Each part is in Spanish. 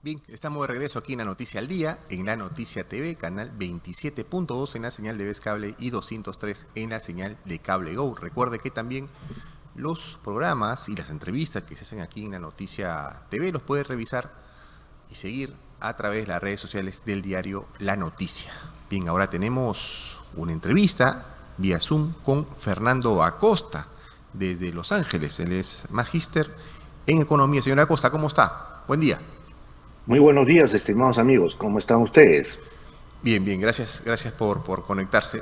Bien, estamos de regreso aquí en La Noticia al Día, en La Noticia TV, canal 27.2 en la señal de Vez Cable y 203 en la señal de Cable Go. Recuerde que también los programas y las entrevistas que se hacen aquí en La Noticia TV los puede revisar y seguir a través de las redes sociales del diario La Noticia. Bien, ahora tenemos una entrevista vía Zoom con Fernando Acosta desde Los Ángeles. Él es magíster en economía. Señor Acosta, ¿cómo está? Buen día. Muy buenos días, estimados amigos. ¿Cómo están ustedes? Bien, bien, gracias por conectarse.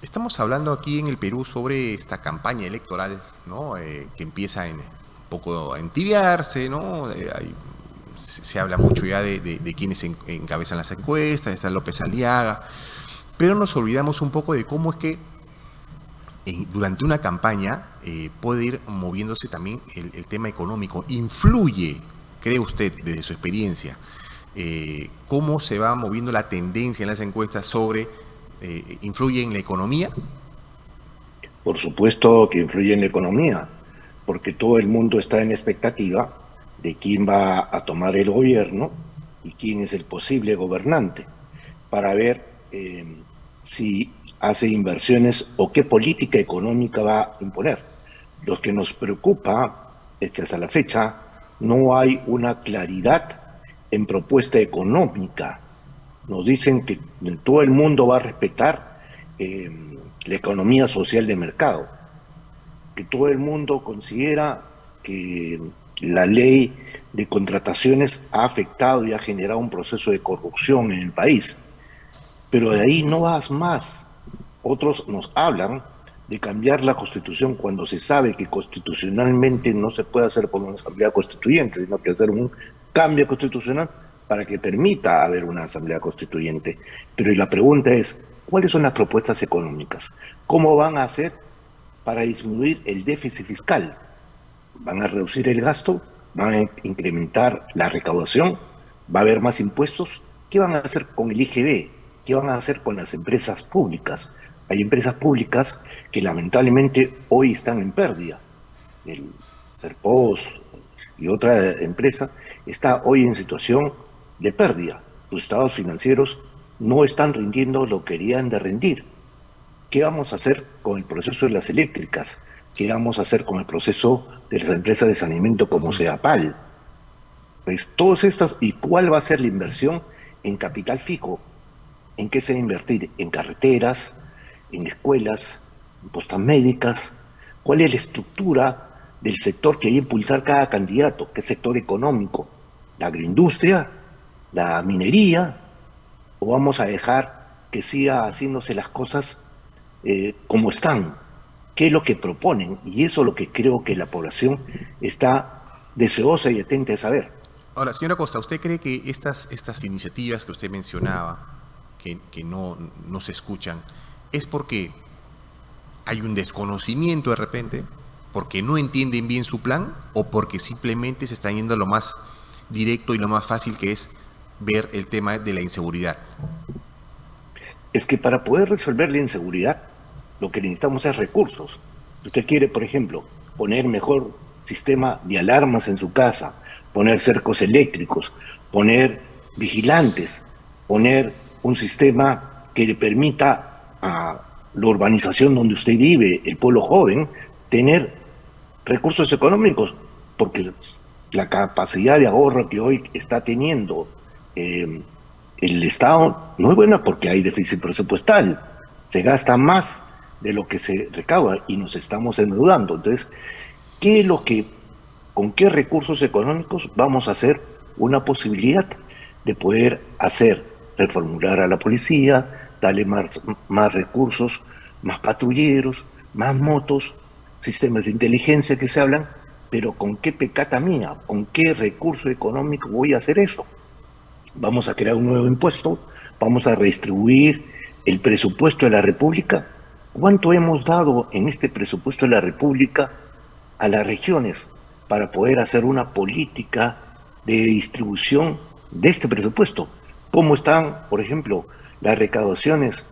Estamos hablando aquí en el Perú sobre esta campaña electoral, ¿no? Que empieza un poco a entibiarse, ¿no? Se habla mucho ya de quienes encabezan las encuestas, está López Aliaga, pero nos olvidamos un poco de cómo es que durante una campaña puede ir moviéndose también el tema económico. Influye, cree usted, desde su experiencia, cómo se va moviendo la tendencia en las encuestas influye en la economía. Por supuesto que influye en la economía, porque todo el mundo está en expectativa de quién va a tomar el gobierno y quién es el posible gobernante, para ver si hace inversiones o qué política económica va a imponer. Lo que nos preocupa es que hasta la fecha no hay una claridad en propuesta económica. Nos dicen que todo el mundo va a respetar la economía social de mercado, que todo el mundo considera que la ley de contrataciones ha afectado y ha generado un proceso de corrupción en el país. Pero de ahí no vas más. Otros nos hablan de cambiar la Constitución cuando se sabe que constitucionalmente no se puede hacer por una asamblea constituyente, sino que hacer un cambio constitucional para que permita haber una asamblea constituyente. Pero la pregunta es, ¿cuáles son las propuestas económicas? ¿Cómo van a hacer para disminuir el déficit fiscal? ¿Van a reducir el gasto? ¿Van a incrementar la recaudación? ¿Va a haber más impuestos? ¿Qué van a hacer con el IGB? ¿Qué van a hacer con las empresas públicas? Hay empresas públicas que lamentablemente hoy están en pérdida. El Serpos y otra empresa está hoy en situación de pérdida. Los estados financieros no están rindiendo lo que querían de rendir. ¿Qué vamos a hacer con el proceso de las eléctricas? ¿Qué vamos a hacer con el proceso de las empresas de saneamiento como Sedapal? Pues todas estas, ¿y cuál va a ser la inversión en capital fijo? ¿En qué se va a invertir? ¿En carreteras? ¿En escuelas? ¿En postas médicas? ¿Cuál es la estructura del sector que hay que impulsar cada candidato? ¿Qué sector económico? ¿La agroindustria? ¿La minería? ¿O vamos a dejar que siga haciéndose las cosas como están? ¿Qué es lo que proponen? Y eso es lo que creo que la población está deseosa y atenta de saber. Ahora, señora Costa, ¿usted cree que estas iniciativas que usted mencionaba, que no se escuchan, es porque hay un desconocimiento de repente, porque no entienden bien su plan o porque simplemente se están yendo a lo más directo y lo más fácil, que es ver el tema de la inseguridad? Es que para poder resolver la inseguridad, lo que necesitamos es recursos. Si usted quiere, por ejemplo, poner mejor sistema de alarmas en su casa, poner cercos eléctricos, poner vigilantes, poner un sistema que le permita a la urbanización donde usted vive, el pueblo joven, tener recursos económicos, porque la capacidad de ahorro que hoy está teniendo el Estado no es buena porque hay déficit presupuestal, se gasta más de lo que se recauda y nos estamos endeudando. Entonces, ¿qué es lo que, con qué recursos económicos vamos a hacer una posibilidad de poder hacer, reformular a la policía, darle más recursos, más patrulleros, más motos, sistemas de inteligencia que se hablan, pero con qué pecata mía, con qué recurso económico voy a hacer eso? Vamos a crear un nuevo impuesto, vamos a redistribuir el presupuesto de la República. ¿Cuánto hemos dado en este presupuesto de la República a las regiones para poder hacer una política de distribución de este presupuesto? ¿Cómo están, por ejemplo, las recaudaciones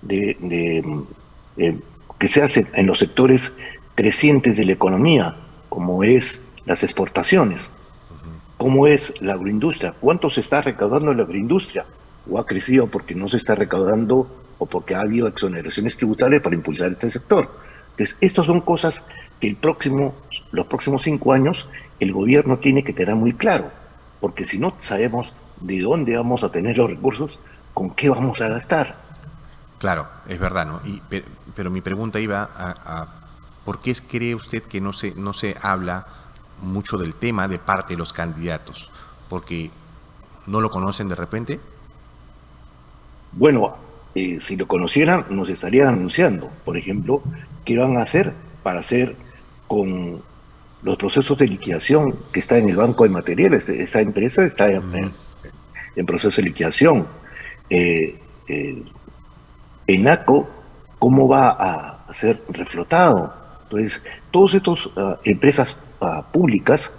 que se hacen en los sectores crecientes de la economía, como es las exportaciones? ¿Cómo es la agroindustria? ¿Cuánto se está recaudando en la agroindustria? ¿O ha crecido porque no se está recaudando o porque ha habido exoneraciones tributarias para impulsar este sector? Entonces, estas son cosas que los próximos 5 años el gobierno tiene que tener muy claro, porque si no sabemos de dónde vamos a tener los recursos, ¿con qué vamos a gastar? Claro, es verdad, ¿no? Pero mi pregunta iba ¿por qué cree usted que no se habla mucho del tema de parte de los candidatos? ¿Porque no lo conocen de repente? Bueno, si lo conocieran, nos estarían anunciando, por ejemplo, qué van a hacer para hacer con los procesos de liquidación que está en el Banco de Materiales. Esa empresa está en proceso de liquidación. Eh, eh, ENACO, ¿cómo va a ser reflotado? Entonces, todas estas empresas públicas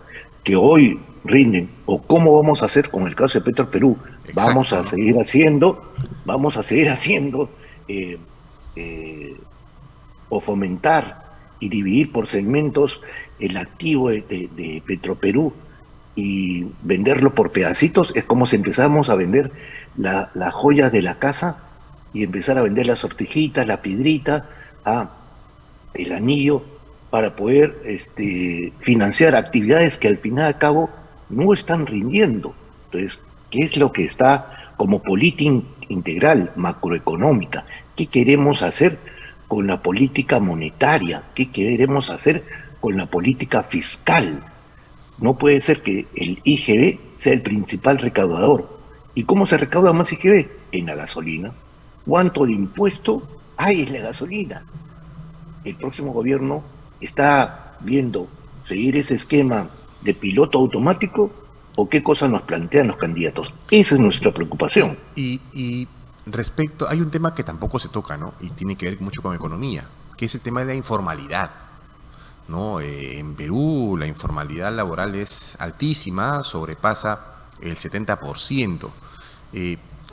que hoy rinden, o cómo vamos a hacer con el caso de Petroperú, Exacto, ¿no? vamos a seguir haciendo eh, eh, o fomentar y dividir por segmentos el activo de Petroperú y venderlo por pedacitos. Es como si empezamos a vender la joya de la casa y empezar a vender las sortijitas, la piedrita, el anillo, para poder financiar actividades que al final y al cabo no están rindiendo. Entonces, ¿qué es lo que está como política integral, macroeconómica? ¿Qué queremos hacer con la política monetaria? ¿Qué queremos hacer con la política fiscal? No puede ser que el IGB sea el principal recaudador. ¿Y cómo se recauda más IGB? En la gasolina. ¿Cuánto de impuesto hay en la gasolina? El próximo gobierno está viendo seguir ese esquema de piloto automático o qué cosas nos plantean los candidatos. Esa es nuestra preocupación. Y respecto, hay un tema que tampoco se toca, ¿no? Y tiene que ver mucho con economía, que es el tema de la informalidad, ¿no? En Perú la informalidad laboral es altísima, sobrepasa el 70%.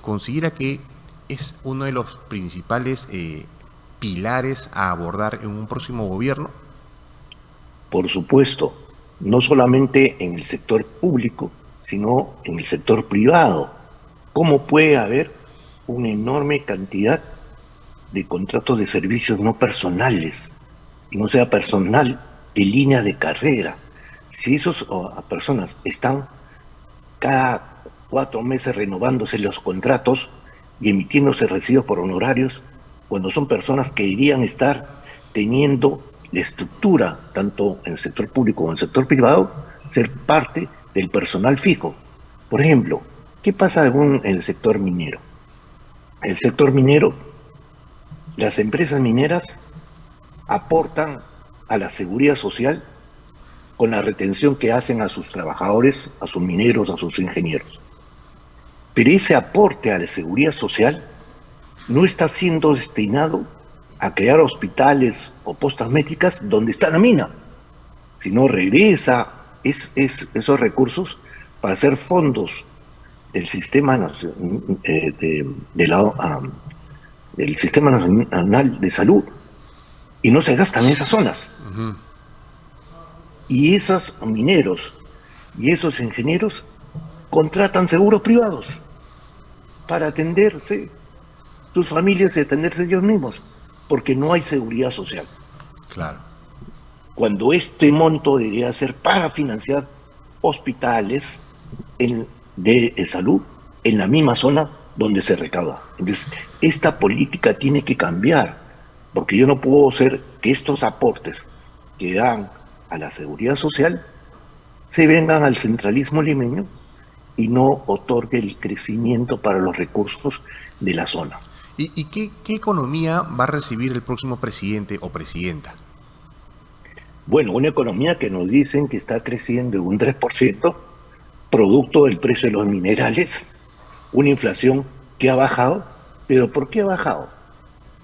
¿Considera que es uno de los principales pilares a abordar en un próximo gobierno? Por supuesto, no solamente en el sector público, sino en el sector privado. ¿Cómo puede haber una enorme cantidad de contratos de servicios no personales, y no sea personal de línea de carrera? Si esas personas están cada 4 meses renovándose los contratos y emitiéndose recibos por honorarios, cuando son personas que deberían estar teniendo la estructura, tanto en el sector público como en el sector privado, ser parte del personal fijo. Por ejemplo, ¿qué pasa en el sector minero? En el sector minero, las empresas mineras aportan a la seguridad social con la retención que hacen a sus trabajadores, a sus mineros, a sus ingenieros. Pero ese aporte a la seguridad social no está siendo destinado a crear hospitales o postas médicas donde está la mina, sino regresa esos recursos para hacer fondos del sistema del sistema nacional de salud, y no se gastan en esas zonas. Uh-huh. Y esos mineros y esos ingenieros contratan seguros privados para atenderse sus familias y atenderse ellos mismos, porque no hay seguridad social. Claro. Cuando este monto debería ser para financiar hospitales de salud en la misma zona donde se recauda. Entonces, esta política tiene que cambiar, porque yo no puedo hacer que estos aportes que dan a la seguridad social se vengan al centralismo limeño y no otorgue el crecimiento para los recursos de la zona. ¿Y qué economía va a recibir el próximo presidente o presidenta? Bueno, una economía que nos dicen que está creciendo en un 3%, producto del precio de los minerales, una inflación que ha bajado. ¿Pero por qué ha bajado?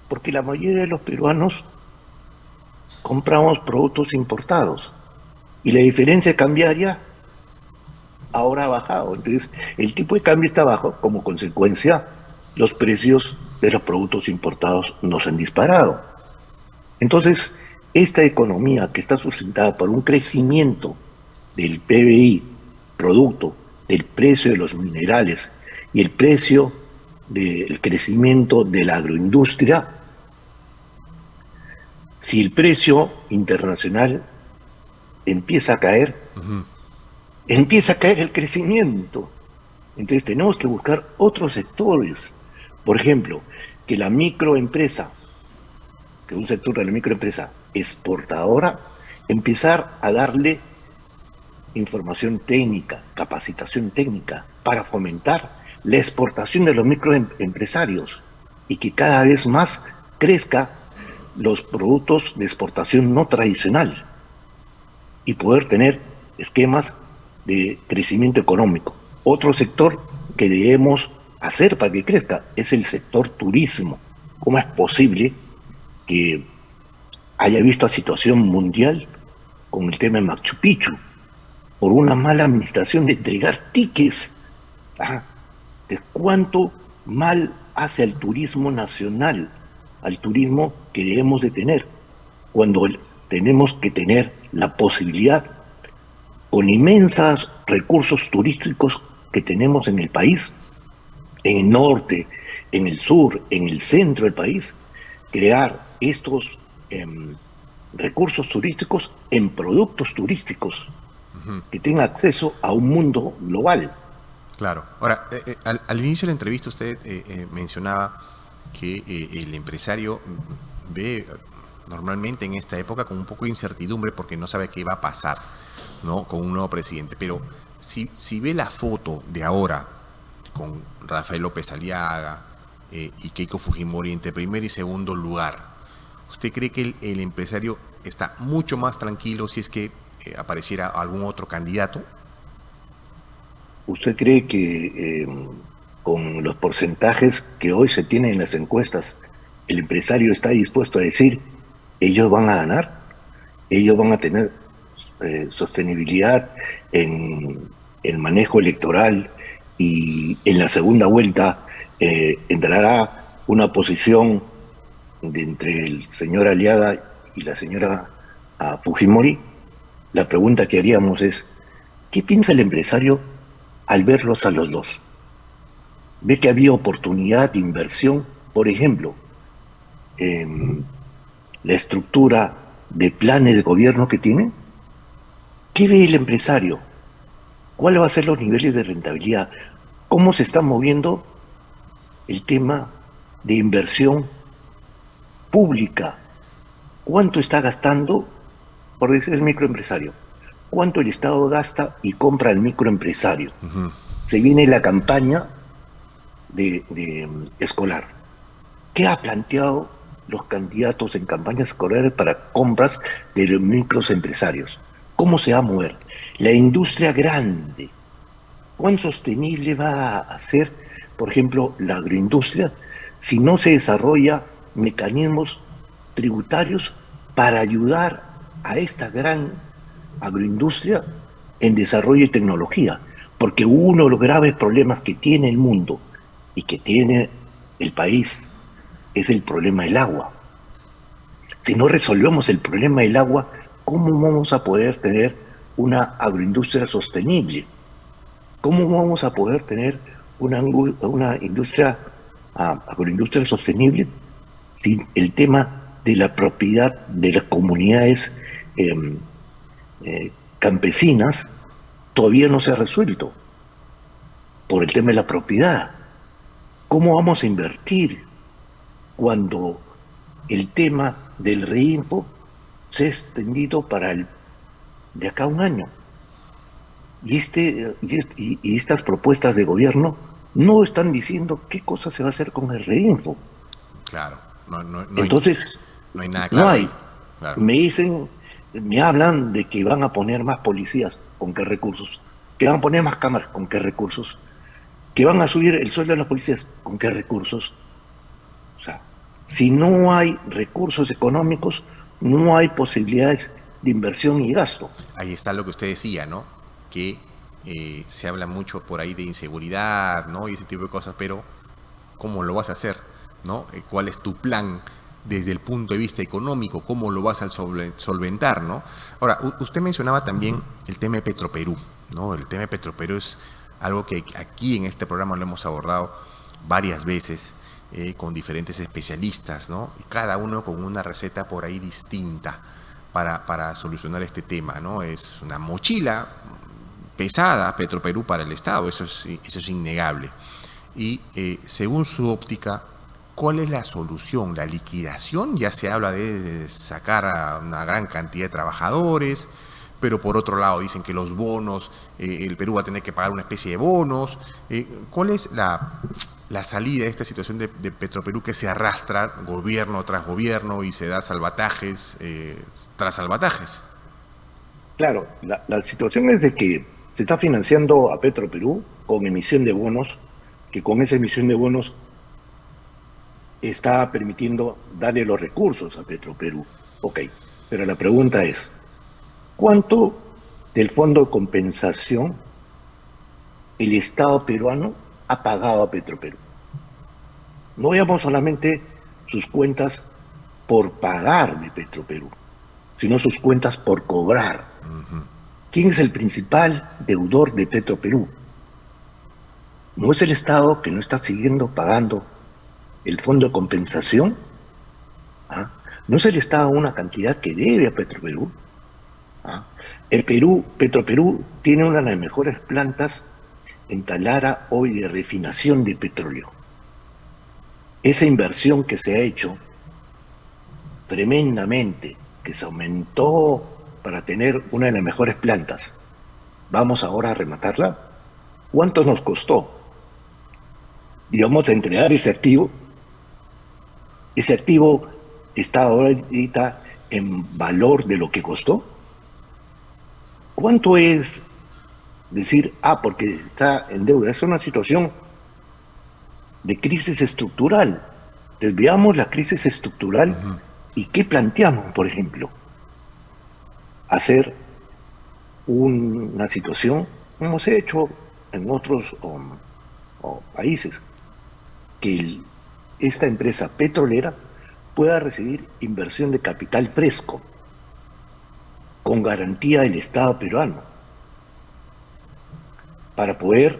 Porque la mayoría de los peruanos compramos productos importados y la diferencia cambiaria ahora ha bajado. Entonces, el tipo de cambio está bajo, como consecuencia, los precios de los productos importados nos han disparado. Entonces, esta economía que está sustentada por un crecimiento del PBI producto, del precio de los minerales y el precio del crecimiento de la agroindustria, si el precio internacional empieza a caer, empieza a caer el crecimiento. Entonces tenemos que buscar otros sectores. Por ejemplo, que la microempresa, que un sector de la microempresa exportadora, empezar a darle información técnica, capacitación técnica, para fomentar la exportación de los microempresarios y que cada vez más crezca los productos de exportación no tradicional y poder tener esquemas de crecimiento económico. Otro sector que debemos hacer para que crezca es el sector turismo. ¿Cómo es posible que haya visto la situación mundial con el tema de Machu Picchu por una mala administración de entregar tickets? De cuánto mal hace al turismo nacional, al turismo que debemos de tener, cuando tenemos que tener la posibilidad, con inmensos recursos turísticos que tenemos en el país, en el norte, en el sur, en el centro del país, crear estos recursos turísticos en productos turísticos que tengan acceso a un mundo global. Claro. Ahora, al inicio de la entrevista usted mencionaba que el empresario ve normalmente en esta época con un poco de incertidumbre porque no sabe qué va a pasar, ¿no?, con un nuevo presidente. Pero si ve la foto de ahora con Rafael López Aliaga y Keiko Fujimori entre primer y segundo lugar, ¿usted cree que el empresario está mucho más tranquilo si es que apareciera algún otro candidato? ¿Usted cree que con los porcentajes que hoy se tienen en las encuestas, el empresario está dispuesto a decir, ellos van a ganar, ellos van a tener sostenibilidad en el manejo electoral y en la segunda vuelta entrará una posición entre el señor Aliaga y la señora Fujimori? La pregunta que haríamos es, ¿qué piensa el empresario al verlos a los dos? ¿Ve que había oportunidad de inversión? Por ejemplo, la estructura de planes de gobierno que tiene. ¿Qué ve el empresario? ¿Cuáles van a ser los niveles de rentabilidad? ¿Cómo se está moviendo el tema de inversión pública? ¿Cuánto está gastando, por decir, el microempresario? ¿Cuánto el Estado gasta y compra al microempresario? Se viene la campaña de escolar. ¿Qué ha planteado los candidatos en campañas escolares para compras de los microempresarios? ¿Cómo se va a mover? La industria grande, ¿cuán sostenible va a ser, por ejemplo, la agroindustria si no se desarrolla mecanismos tributarios para ayudar a esta gran agroindustria en desarrollo y tecnología? Porque uno de los graves problemas que tiene el mundo y que tiene el país es el problema del agua. Si no resolvemos el problema del agua, ¿cómo vamos a poder tener una agroindustria sostenible? ¿Cómo vamos a poder tener una industria agroindustria sostenible si el tema de la propiedad de las comunidades campesinas todavía no se ha resuelto por el tema de la propiedad? ¿Cómo vamos a invertir cuando el tema del reinfo se ha extendido para de acá a un año? Y estas propuestas de gobierno no están diciendo qué cosa se va a hacer con el reinfo. Claro. Entonces, no hay nada claro. No hay. Claro. Me hablan de que van a poner más policías, ¿con qué recursos? Que van a poner más cámaras, ¿con qué recursos? Que van a subir el sueldo de los policías, ¿con qué recursos? O sea, si no hay recursos económicos, no hay posibilidades de inversión y gasto. Ahí está lo que usted decía, ¿no? Que se habla mucho por ahí de inseguridad, ¿no? Y ese tipo de cosas, pero ¿cómo lo vas a hacer? ¿No? ¿Cuál es tu plan desde el punto de vista económico? ¿Cómo lo vas a solventar, ¿no? Ahora, usted mencionaba también el tema de Petroperú, ¿no? El tema de Petroperú es algo que aquí en este programa lo hemos abordado varias veces con diferentes especialistas, ¿no? Y cada uno con una receta por ahí distinta para solucionar este tema, ¿no? Es una mochila pesada Petroperú para el Estado, eso es innegable. Y según su óptica, ¿cuál es la solución? ¿La liquidación? Ya se habla de sacar a una gran cantidad de trabajadores, pero por otro lado dicen que los bonos, el Perú va a tener que pagar una especie de bonos. ¿Cuál es la salida de esta situación de Petroperú que se arrastra gobierno tras gobierno y se da salvatajes tras salvatajes? Claro, la situación es de que se está financiando a Petroperú con emisión de bonos, que con esa emisión de bonos está permitiendo darle los recursos a Petroperú. Ok, pero la pregunta es, ¿cuánto del fondo de compensación el Estado peruano ha pagado a Petroperú? No veamos solamente sus cuentas por pagar de Petroperú, sino sus cuentas por cobrar. ¿Quién es el principal deudor de Petroperú? ¿No es el Estado que no está siguiendo pagando el fondo de compensación? ¿Ah? ¿No es el Estado una cantidad que debe a Petroperú? ¿Ah? Petroperú tiene una de las mejores plantas en Talara hoy de refinación de petróleo. Esa inversión que se ha hecho tremendamente, que se aumentó para tener una de las mejores plantas, ¿vamos ahora a rematarla? ¿Cuánto nos costó? Y vamos a entregar ese activo. Ese activo está ahorita en valor de lo que costó. ¿Cuánto es decir, porque está en deuda? Es una situación de crisis estructural. Desviamos la crisis estructural y ¿qué planteamos, por ejemplo? Hacer una situación, como se ha hecho en otros países, que esta empresa petrolera pueda recibir inversión de capital fresco con garantía del Estado peruano para poder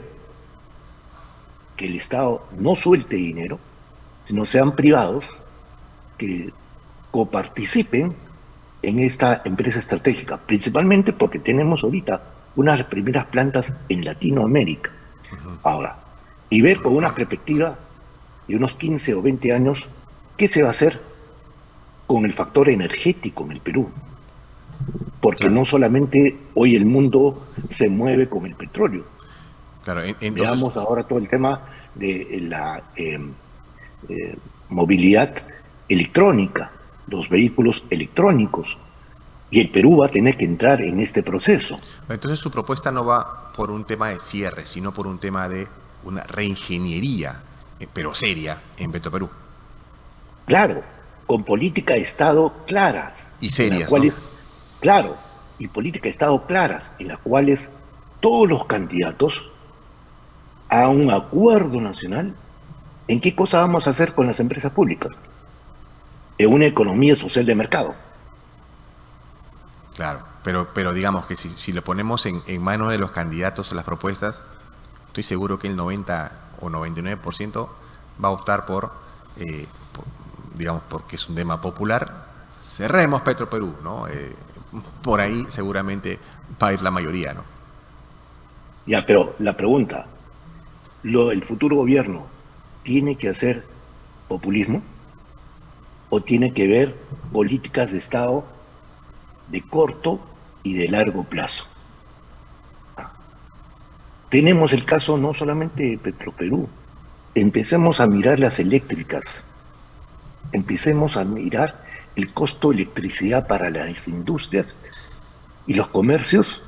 que el Estado no suelte dinero, sino sean privados que coparticipen en esta empresa estratégica, principalmente porque tenemos ahorita una de las primeras plantas en Latinoamérica. Ahora, y ver con una perspectiva de unos 15 o 20 años qué se va a hacer con el factor energético en el Perú. Porque claro, no solamente hoy el mundo se mueve con el petróleo. claro, Veamos ahora todo el tema de la movilidad electrónica, los vehículos electrónicos, y el Perú va a tener que entrar en este proceso. Entonces su propuesta no va por un tema de cierre, sino por un tema de una reingeniería, pero seria, en Petroperú. Claro, con política de Estado claras. Y serias, cuales, ¿no? Claro, y política de Estado claras, en las cuales todos los candidatos a un acuerdo nacional en qué cosa vamos a hacer con las empresas públicas, en una economía social de mercado. Claro, pero digamos que si lo ponemos en manos de los candidatos a las propuestas, estoy seguro que el 90 o 99% va a optar digamos, porque es un tema popular, cerremos Petroperú, ¿no? Por ahí seguramente va a ir la mayoría, ¿no? Ya, pero la pregunta, ¿el futuro gobierno tiene que hacer populismo o tiene que ver políticas de Estado de corto y de largo plazo? Tenemos el caso no solamente de Petroperú, empecemos a mirar las eléctricas, empecemos a mirar el costo de electricidad para las industrias y los comercios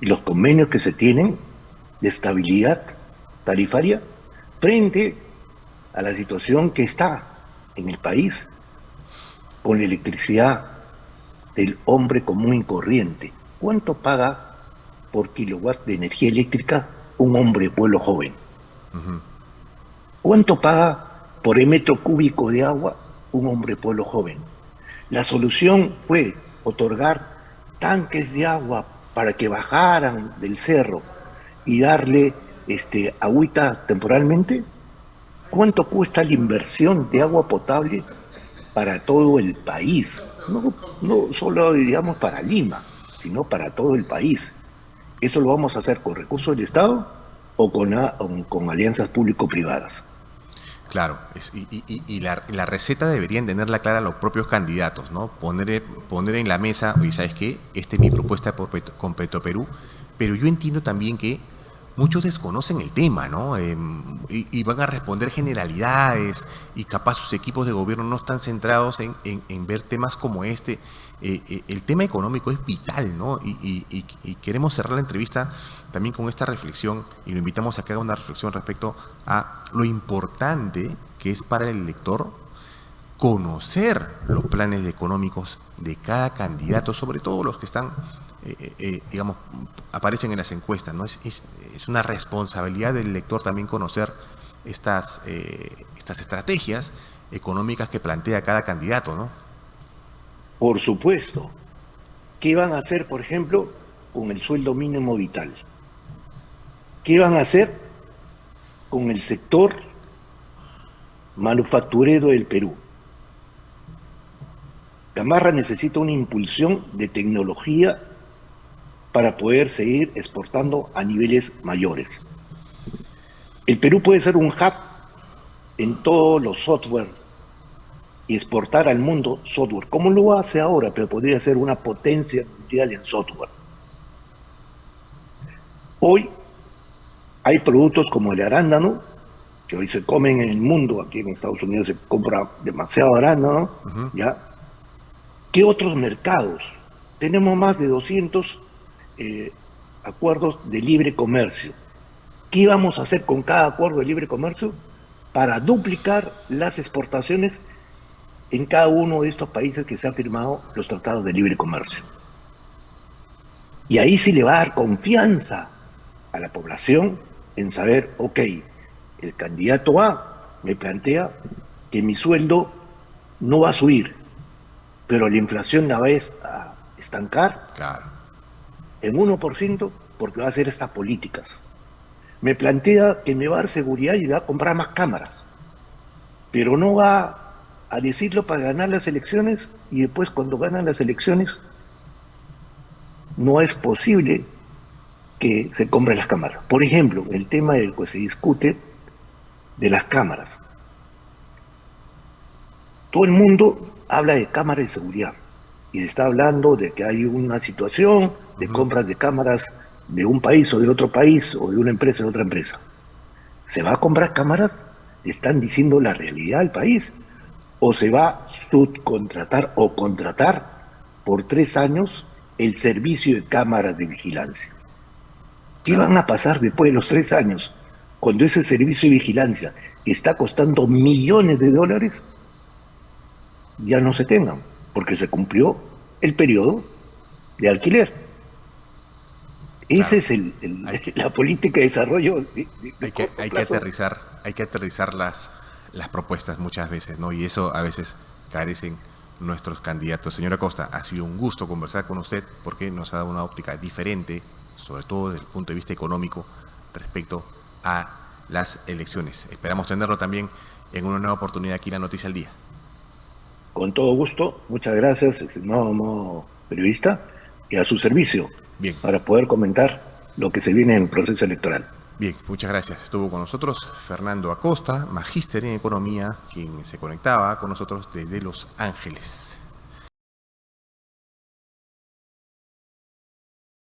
y los convenios que se tienen de estabilidad tarifaria frente a la situación que está en el país con la electricidad del hombre común y corriente. ¿Cuánto paga por kilowatt de energía eléctrica un hombre pueblo joven? ¿Cuánto paga por el metro cúbico de agua un hombre pueblo joven? La solución fue otorgar tanques de agua para que bajaran del cerro y darle agüita temporalmente? ¿Cuánto cuesta la inversión de agua potable para todo el país? No, no solo, digamos, para Lima, sino para todo el país. ¿Eso lo vamos a hacer con recursos del Estado o con alianzas público-privadas? Claro, y la receta deberían tenerla clara los propios candidatos, ¿no? Poner en la mesa, oye, ¿sabes qué? Esta es mi propuesta con Petroperú, pero yo entiendo también que muchos desconocen el tema, ¿no? Y van a responder generalidades y capaz sus equipos de gobierno no están centrados en ver temas como este. El tema económico es vital, ¿no? Y queremos cerrar la entrevista también con esta reflexión y lo invitamos a que haga una reflexión respecto a lo importante que es para el elector conocer los planes económicos de cada candidato, sobre todo los que están, digamos, aparecen en las encuestas, ¿no? Es una responsabilidad del elector también conocer estas estrategias económicas que plantea cada candidato, ¿no? Por supuesto. ¿Qué van a hacer, por ejemplo, con el sueldo mínimo vital? ¿Qué van a hacer con el sector manufacturero del Perú? Gamarra necesita una impulsión de tecnología para poder seguir exportando a niveles mayores. El Perú puede ser un hub en todos los software y exportar al mundo software, como lo hace ahora, pero podría ser una potencia mundial en software. Hoy hay productos como el arándano, que hoy se comen en el mundo. Aquí en Estados Unidos se compra demasiado arándano, ¿ya? ¿Qué otros mercados? Tenemos más de 200 acuerdos de libre comercio. ¿Qué vamos a hacer con cada acuerdo de libre comercio para duplicar las exportaciones en cada uno de estos países que se han firmado los tratados de libre comercio? Y ahí sí le va a dar confianza a la población en saber, ok, el candidato A me plantea que mi sueldo no va a subir, pero la inflación la va a estancar, claro, en 1% porque va a hacer estas políticas. Me plantea que me va a dar seguridad y va a comprar más cámaras, pero no va a decirlo para ganar las elecciones y después cuando ganan las elecciones no es posible que se compren las cámaras. Por ejemplo, el tema del que se discute de las cámaras. Todo el mundo habla de cámaras de seguridad y se está hablando de que hay una situación de compras de cámaras de un país o de otro país o de una empresa de otra empresa. ¿Se va a comprar cámaras? ¿Están diciendo la realidad al país? ¿O se va a subcontratar o contratar por 3 años el servicio de cámaras de vigilancia? ¿Qué van a pasar después de los 3 años cuando ese servicio de vigilancia está costando millones de dólares? Ya no se tengan, porque se cumplió el periodo de alquiler. Claro. Esa es la política de desarrollo. Hay que aterrizar las propuestas muchas veces, ¿no? Y eso a veces carecen nuestros candidatos. Señora Costa, ha sido un gusto conversar con usted porque nos ha dado una óptica diferente, sobre todo desde el punto de vista económico, respecto a las elecciones. Esperamos tenerlo también en una nueva oportunidad aquí en La Noticia al Día. Con todo gusto, muchas gracias, estimado periodista, y a su servicio. Bien. Para poder comentar lo que se viene en el proceso electoral. Bien, muchas gracias. Estuvo con nosotros Fernando Acosta, magíster en Economía, quien se conectaba con nosotros desde Los Ángeles.